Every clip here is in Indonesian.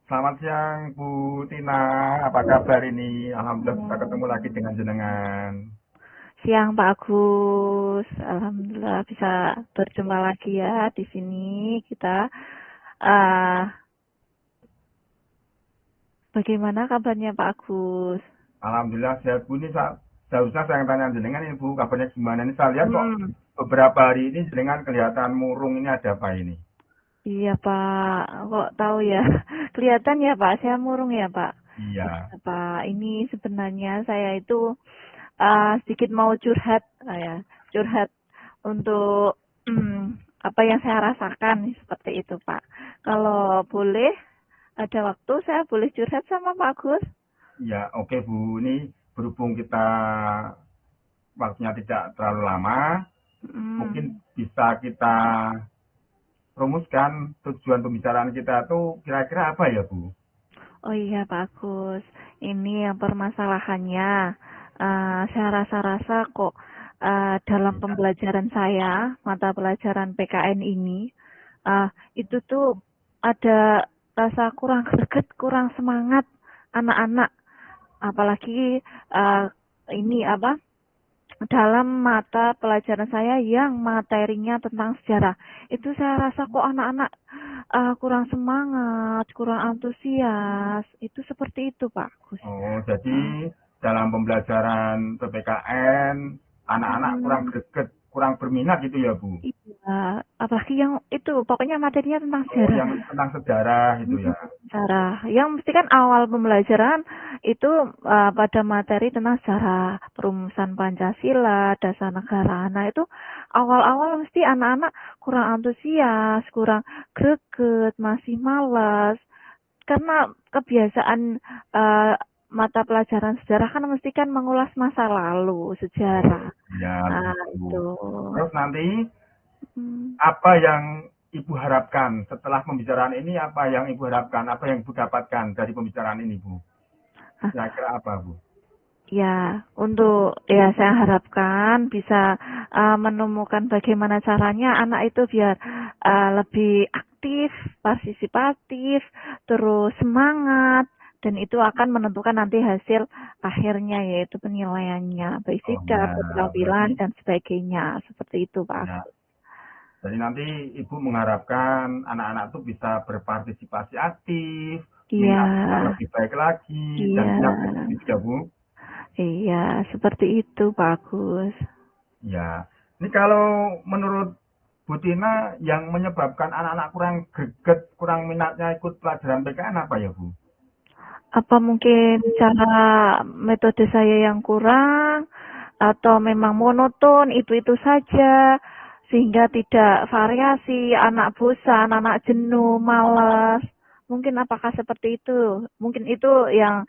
Selamat siang Bu Tina, apa kabar ini? Alhamdulillah bisa ketemu lagi dengan jenengan. Siang Pak Agus, Alhamdulillah bisa berjumpa lagi ya di sini kita. eh Bagaimana kabarnya Pak Agus? Alhamdulillah sehat Bu ini seharusnya saya yang tanya jenengan ini Bu, kabarnya gimana ini? Saya lihat kok Hmm, beberapa hari ini jenengan kelihatan murung, ini ada apa ini? iya Pak, kok tahu ya? Kelihatan ya Pak, saya murung ya Pak. Iya. Iya Pak, ini sebenarnya saya itu sedikit mau curhat, curhat untuk apa yang saya rasakan seperti itu Pak. Kalau boleh, ada waktu saya boleh curhat sama Pak Agus? Iya, oke Bu, ini berhubung kita waktunya tidak terlalu lama, mungkin Hmm. bisa kita rumuskan tujuan pembicaraan kita tuh kira-kira apa ya Bu? Oh iya Pak Agus, ini yang permasalahannya, saya rasa-rasa kok dalam Iya. pembelajaran saya, mata pelajaran PKN ini, eh, itu tuh ada rasa kurang greget, kurang semangat anak-anak, apalagi eh, ini apa? Dalam mata pelajaran saya yang materinya tentang sejarah, itu saya rasa kok anak-anak kurang semangat, kurang antusias, itu seperti itu Pak Gus. Oh, jadi Uh, dalam pembelajaran PPKN, anak-anak kurang mm, greget, kurang berminat gitu ya, Bu? iya, apalagi yang itu, pokoknya materinya tentang Oh, sejarah. yang tentang sejarah itu ya. Sejarah, yang mesti kan awal pembelajaran itu pada materi tentang sejarah, perumusan Pancasila, dasar negara. Nah itu awal-awal mesti anak-anak kurang antusias, kurang greget, masih malas. Karena kebiasaan eh, mata pelajaran sejarah kan mesti kan mengulas masa lalu, Oh, sejarah. ya Nah, begitu. itu. Terus nanti Hmm. apa yang Ibu harapkan setelah pembicaraan ini? Apa yang Ibu harapkan? Apa yang Ibu dapatkan dari pembicaraan ini, Bu? Ah, Kira-kira apa, Bu? ya, untuk ya saya harapkan bisa menemukan bagaimana caranya anak itu biar lebih aktif, partisipatif, terus semangat, dan itu akan menentukan nanti hasil akhirnya yaitu penilaiannya, baik Oh ya, sikap, keterampilan, berarti dan sebagainya. Seperti itu, Pak. ya. Jadi nanti Ibu mengharapkan anak-anak tuh bisa berpartisipasi aktif, Iya, minatnya lebih baik lagi, dan iya, siap gitu ya Bu. iya, seperti itu, Pak Agus. Ya, ini kalau menurut Bu Tina yang menyebabkan anak-anak kurang greget, kurang minatnya ikut pelajaran PKN apa ya Bu? Apa mungkin cara metode saya yang kurang atau memang monoton itu-itu saja sehingga tidak variasi, anak bosan, anak jenuh, malas. Mungkin apakah seperti itu? Mungkin itu yang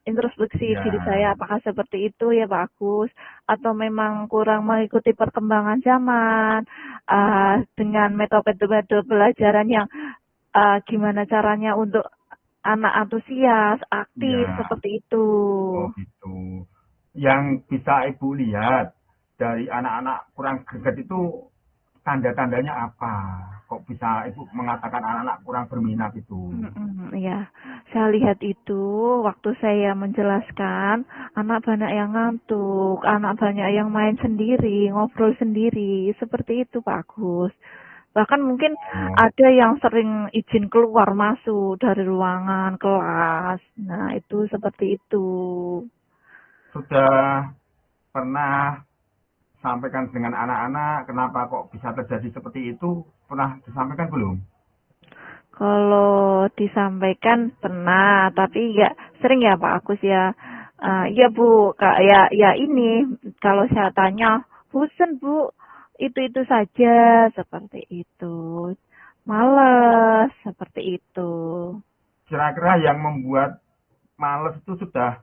introspeksi Ya, diri saya apakah seperti itu ya Pak Agus atau memang kurang mengikuti perkembangan zaman dengan metode-metode pelajaran yang gimana caranya untuk anak antusias, aktif, ya, seperti itu. oh gitu. Yang bisa Ibu lihat dari anak-anak kurang greget itu tanda-tandanya apa? Kok bisa Ibu mengatakan anak-anak kurang berminat itu? Ya, saya lihat itu waktu saya menjelaskan, anak banyak yang ngantuk, anak banyak yang main sendiri, ngobrol sendiri, seperti itu Pak Agus. Bahkan mungkin Oh, ada yang sering izin keluar masuk dari ruangan kelas. Nah, itu seperti itu. sudah pernah sampaikan dengan anak-anak kenapa kok bisa terjadi seperti itu? Pernah disampaikan belum? Kalau disampaikan pernah, tapi ya sering ya Pak Agus ya. Iya Bu, Kak, ya ini kalau saya tanya, bosen Bu, itu saja seperti itu. Males seperti itu. Kira-kira yang membuat males itu sudah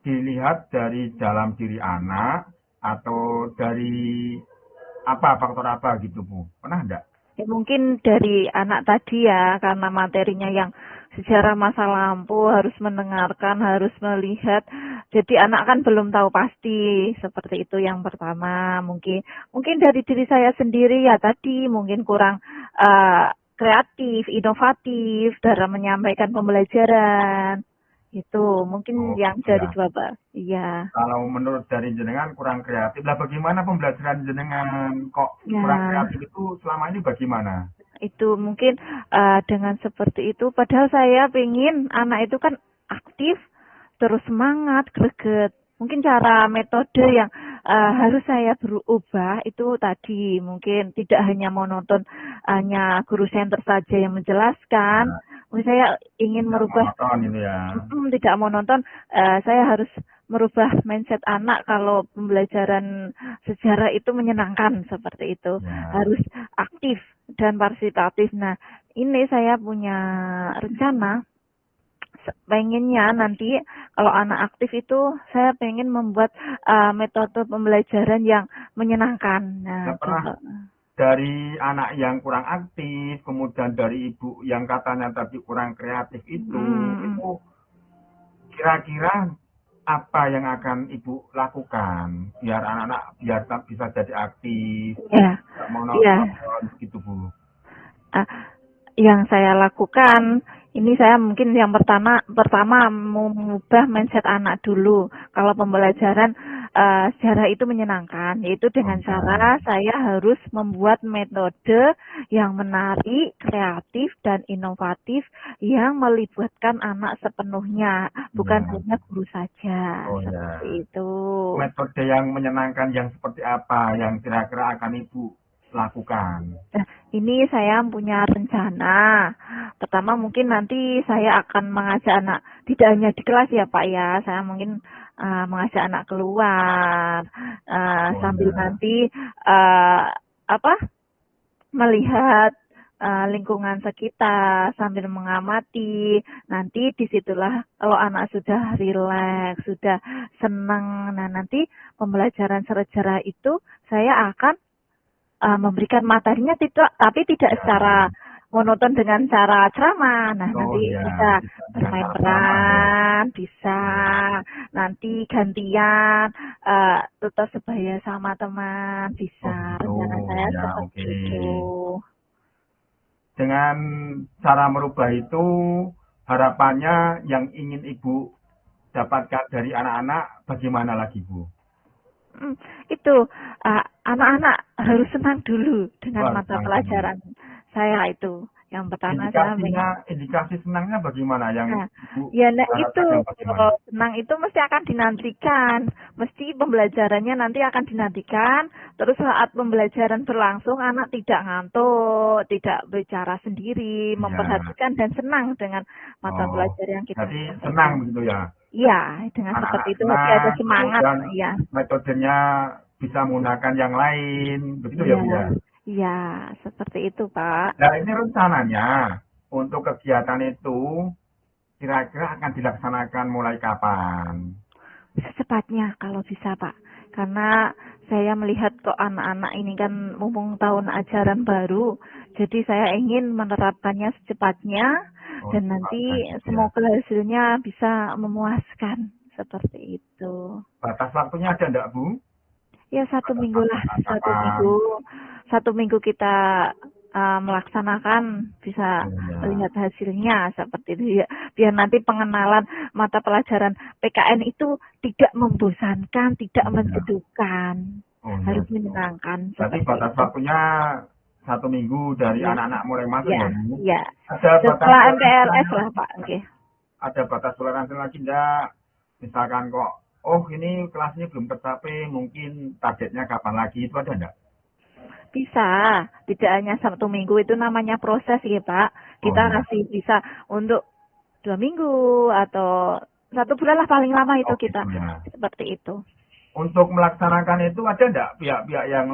dilihat dari dalam diri anak atau dari apa faktor apa gitu Bu? Pernah enggak? Ya, mungkin dari anak tadi ya, karena materinya yang sejarah masa lampau harus mendengarkan, harus melihat. Jadi anak kan belum tahu pasti seperti itu yang pertama. Mungkin mungkin dari diri saya sendiri ya tadi mungkin kurang kreatif, inovatif dalam menyampaikan pembelajaran. Itu mmungkin Oh, yang gitu dari ya. Bapak. Iya. Kalau menurut dari jenengan kurang kreatif, lah bagaimana pembelajaran jenengan kok kurang Ya, kreatif itu selama ini bagaimana? itu mungkin dengan seperti itu padahal saya pengen anak itu kan aktif, terus semangat, greget. Mungkin cara metode yang harus saya berubah itu tadi mungkin tidak hanya monoton hanya guru center saja yang menjelaskan. Ya, Mungkin saya ingin tidak merubah. monoton itu ya. Tidak mau nonton, saya harus merubah mindset anak kalau pembelajaran sejarah itu menyenangkan seperti itu, Ya, harus aktif dan partisipatif. Nah, ini saya punya rencana, pengennya nanti kalau anak aktif itu saya pengen membuat metode pembelajaran yang menyenangkan. Nah, nggak pernah contoh, dari anak yang kurang aktif, kemudian dari ibu yang katanya tadi kurang kreatif mm, itu kira-kira apa yang akan ibu lakukan biar anak-anak biar bisa jadi aktif, ya, nggak ya. monoton gitu Bu? Ah, yang saya lakukan ini saya mungkin yang pertama mengubah mindset anak dulu. Kalau pembelajaran sejarah itu menyenangkan, yaitu Oh dengan ya, cara saya harus membuat metode yang menarik, kreatif dan inovatif yang melibatkan anak sepenuhnya, bukan ya, hanya guru saja. oh ya. Seperti itu. Metode yang menyenangkan yang seperti apa yang kira-kira akan ibu lakukan? Nah, ini saya punya rencana. Pertama mungkin nanti saya akan mengajak anak, tidak hanya di kelas ya Pak ya, saya mungkin mengajak anak keluar Oh sambil ya, nanti apa melihat lingkungan sekitar sambil mengamati. Nanti disitulah kalau anak sudah rileks, sudah senang, nah nanti pembelajaran sejarah itu saya akan memberikan materinya tidak, tapi tidak ya. secara monoton dengan cara ceramah. Nah, Oh nanti ya, bisa tidak dengan bermain cara ceramah ya. peran, bisa Ya. nanti gantian tutor sebaya sama teman, Oh bisa. begitu, Rencana saya ya seperti oke. itu. Dengan cara merubah itu, harapannya yang ingin ibu dapatkan dari anak-anak bagaimana lagi Bu? Mm, itu anak-anak harus senang dulu Oh, dengan harus mata senang dulu. pelajaran saya itu. Yang pertama saya Indikasi senangnya bagaimana yang nah, ibu ya nah itu harapkan yang bagaimana? kalau senang itu mesti akan dinantikan, mesti pembelajarannya nanti akan dinantikan. Terus saat pembelajaran berlangsung, anak tidak ngantuk, tidak bicara sendiri, Iya. memperhatikan dan senang dengan mata Oh, pelajaran yang kita jadi senang sampaikan. begitu ya. Iya, dengan Anak-anak seperti itu hati ada senang, semangat, kemudian iya, metodenya bisa menggunakan yang lain, begitu ya iya, Bu ya. iya, seperti itu Pak. Nah ini rencananya untuk kegiatan itu kira-kira akan dilaksanakan mulai kapan? Secepatnya kalau bisa Pak. Karena saya melihat kok anak-anak ini kan mumpung tahun ajaran baru, jadi saya ingin menerapkannya secepatnya Oh, dan cepatnya nanti gitu ya. semoga hasilnya bisa memuaskan seperti itu. Batas waktunya ada enggak Bu? Ya satu Batas minggu waktu lah, saat satu kapan? minggu, satu minggu kita melaksanakan bisa Oh ya. melihat hasilnya seperti itu ya. Biar nanti pengenalan mata pelajaran PKN itu tidak membosankan, tidak Iya. menjenuhkan, Oh ya harus gitu. menyenangkan Berarti seperti batas itu. waktunya 1 minggu dari Ya, anak-anak mulai masuk ya, ya Bu? ya. Ada batas Setelah MPLS toleransinya lah lagi? Pak, oke. Ada batas toleransi lagi enggak? Misalkan kok, oh ini kelasnya belum tercapai, mungkin targetnya kapan lagi, itu ada enggak? Bisa, tidak hanya 1 minggu itu namanya proses ya Pak. Oh Kita ya, masih bisa untuk 2 minggu atau 1 bulan lah paling lama itu oh kita gitu ya. seperti itu. Untuk melaksanakan itu ada enggak pihak-pihak yang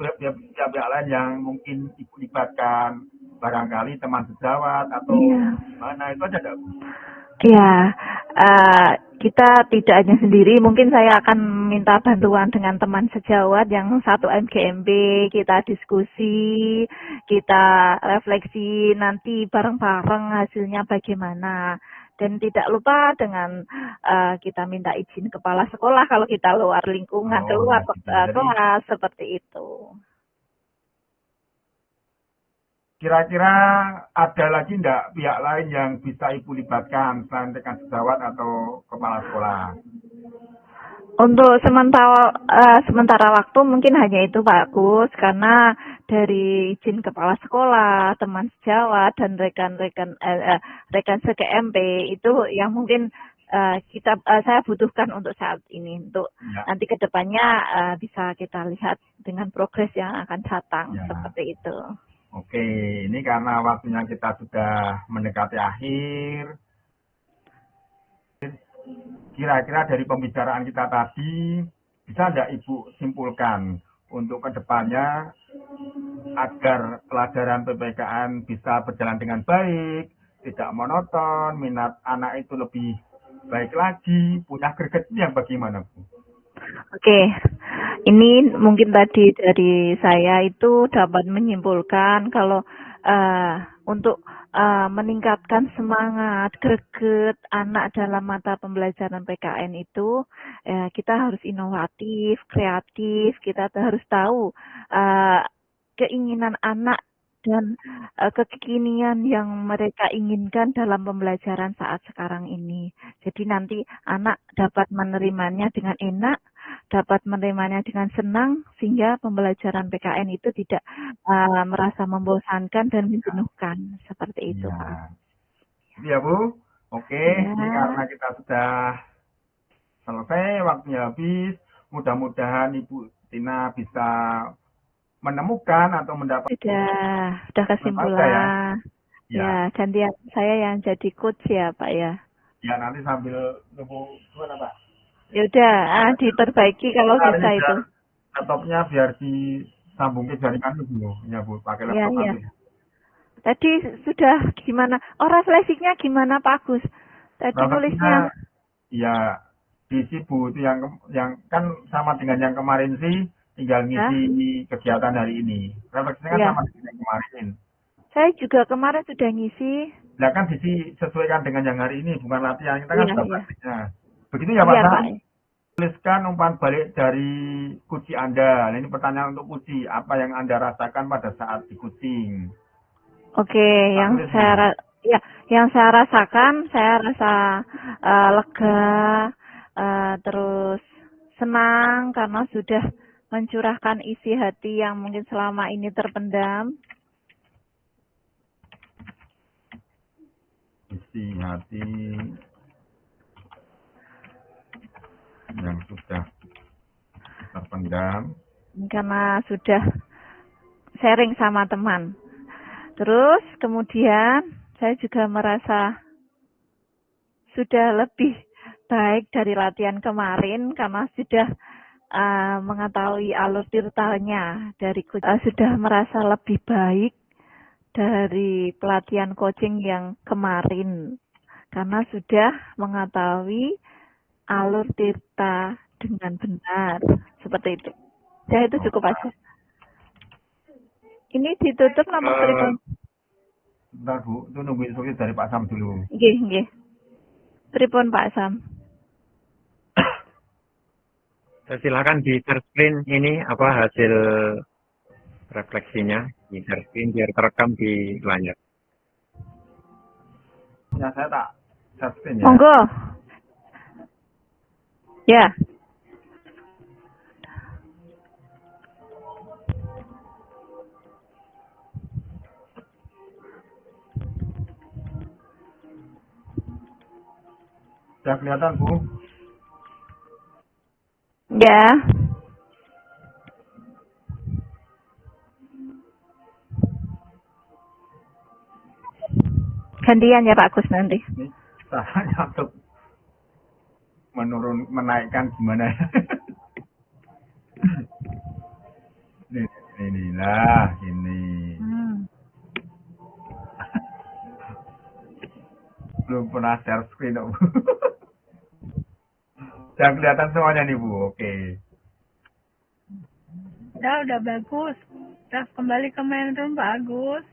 pihak-pihak lain yang mungkin ikut libatkan barangkali teman sejawat atau Iya. mana itu ada enggak Bu? Ya, kita tidak hanya sendiri. Mungkin saya akan minta bantuan dengan teman sejawat yang satu MGMB. Kita diskusi, kita refleksi nanti bareng-bareng hasilnya bagaimana. Dan tidak lupa dengan kita minta izin kepala sekolah kalau kita luar lingkungan, Oh ya keluar gitu. Jadi kelas seperti itu. Kira-kira ada lagi enggak pihak lain yang bisa Ibu libatkan selain rekan sejawat atau kepala sekolah? Untuk sementara waktu mungkin hanya itu Pak Agus, karena dari izin kepala sekolah, teman sejawat dan rekan se-KMP itu yang mungkin saya butuhkan untuk saat ini, untuk Ya, nanti ke depannya bisa kita lihat dengan progres yang akan datang ya. seperti itu. Oke, ini karena waktunya kita sudah mendekati akhir. Kira-kira dari pembicaraan kita tadi, bisa enggak Ibu simpulkan untuk kedepannya agar pelajaran PPKN bisa berjalan dengan baik, tidak monoton, minat anak itu lebih baik lagi, punya greget yang bagaimana Bu? Oke, ini mungkin tadi dari saya itu dapat menyimpulkan kalau untuk meningkatkan semangat, greget anak dalam mata pembelajaran PKN itu kita harus inovatif, kreatif, kita harus tahu uh, keinginan anak dan kekinian yang mereka inginkan dalam pembelajaran saat sekarang ini. Jadi nanti anak dapat menerimanya dengan enak, dapat menerimanya dengan senang, sehingga pembelajaran PKN itu tidak merasa membosankan dan menjenuhkan. Seperti itu, Pak. Iya. Itu ya Bu. Oke, ini Ya, karena kita sudah selesai, waktunya habis. Mudah-mudahan Ibu Tina bisa menemukan atau mendapat sudah apa ya? kesimpulan. Ya, Ya, gantian saya yang jadi coach ya, Pak ya. ya nanti sambil nunggu gimana Pak? Ya udah, diperbaiki kalau Bentar, bisa ini itu. biar laptopnya biar disambung ke jaringan dulu ya Bu, pakai Iya, laptop iya. nanti. Tadi sudah gimana? Oh, refleksinya gimana, Pak Agus? Tadi Laptopnya nulisnya. ya diisi Bu, itu yang kan sama dengan yang kemarin sih, tinggal Ya, ngisi kegiatan hari ini. Refleksinya kan iya. sama dengan yang kemarin. Saya juga kemarin sudah ngisi. Nah kan disesuaikan dengan yang hari ini, bukan latihan. Kita kan Iya, sudah iya. praktiknya. Begitu ya Pak Iya, Sam? Pak. Tuliskan umpan balik dari kuci Anda. Nah, ini pertanyaan untuk kuci. Apa yang Anda rasakan pada saat di kucing? Oke, Tak yang tulis saya Bu. ya, yang saya rasakan, saya rasa lega, terus senang karena sudah mencurahkan isi hati yang mungkin selama ini terpendam. Isi hati yang sudah terpendam. Karena sudah sharing sama teman. Terus kemudian saya juga merasa sudah lebih baik dari latihan kemarin karena sudah mengetahui alur tirtanya dari sudah merasa lebih baik dari pelatihan coaching yang kemarin karena sudah mengetahui alur tirta dengan benar seperti itu. Ya itu Oh, cukup aja. Ini ditutup nomor telepon. bentar Bu, itu nunggu instruksi dari Pak Sam dulu. Nggih, nggih. Pripun Pak Sam? Silakan di share screen ini apa hasil refleksinya, di share screen biar terekam di layar. Ya saya tak subscribe ya. Monggo. Ya. Sudah kelihatan Bu? Ya. Gantian ya Pak Gus nanti. Ini caranya untuk menaikkan gimana ya? ini lah, ini. Belum pernah share screen Bu. Sudah kelihatan semuanya nih Bu, oke. Udah bagus. Udah kembali ke main room Pak Agus.